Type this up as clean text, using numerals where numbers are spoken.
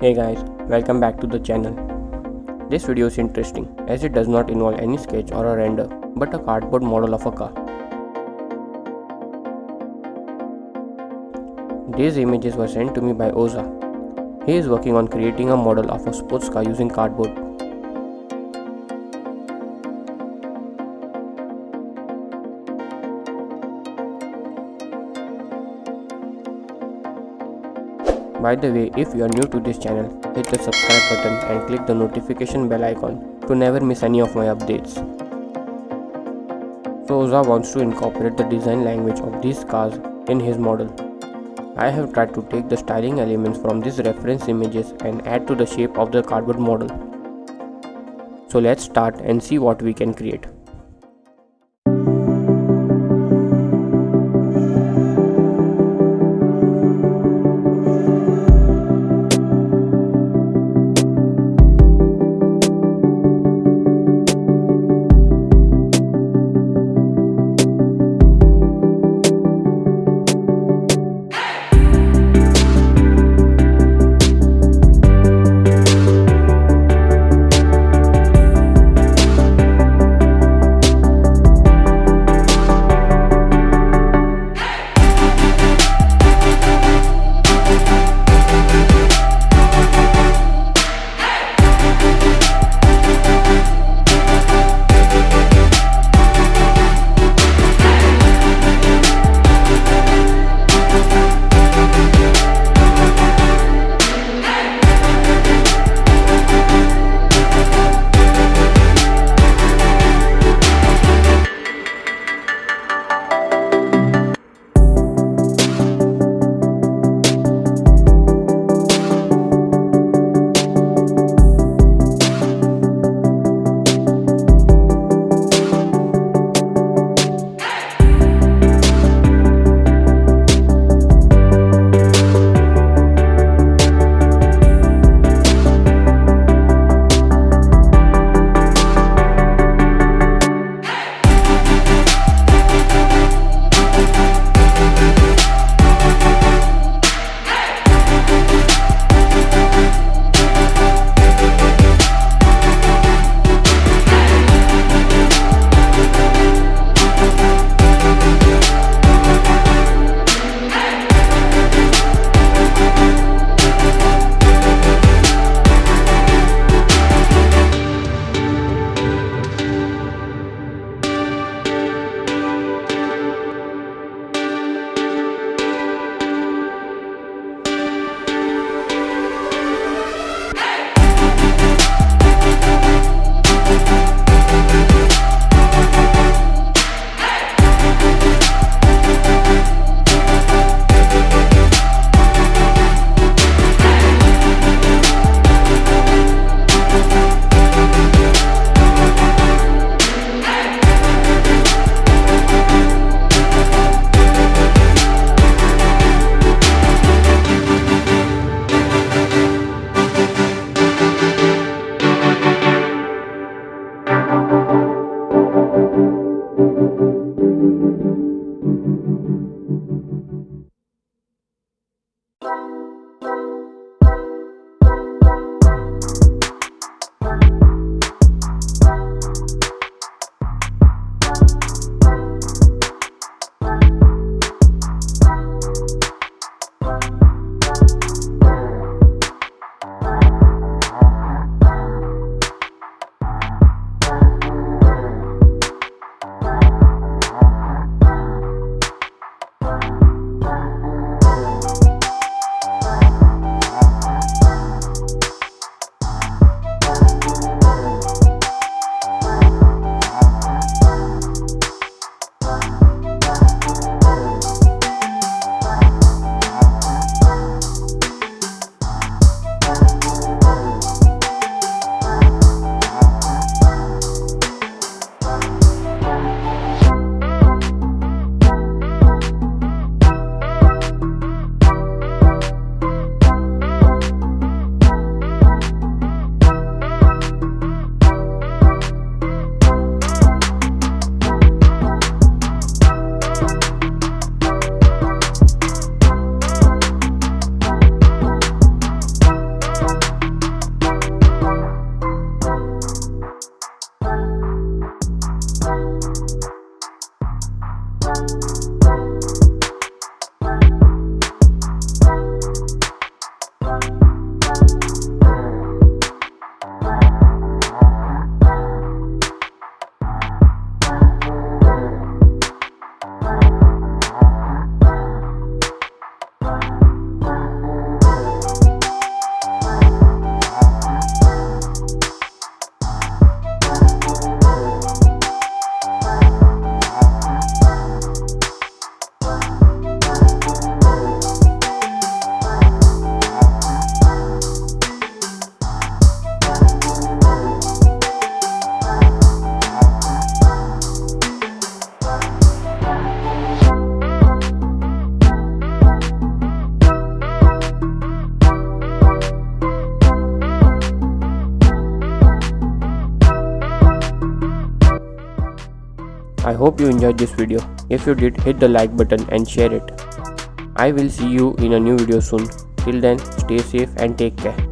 Hey guys, welcome back to the channel. This video is interesting as it does not involve any sketch or a render but a cardboard model of a car. These images were sent to me by Oza. He is working on creating a model of a sports car using cardboard. By the way, if you are new to this channel, hit the subscribe button and click the notification bell icon to never miss any of my updates. So Oza wants to incorporate the design language of these cars in his model. I have tried to take the styling elements from these reference images and add to the shape of the cardboard model. So let's start and see what we can create. I hope you enjoyed this video. If you did, hit the like button and share it. I will see you in a new video soon. Till then, stay safe and take care.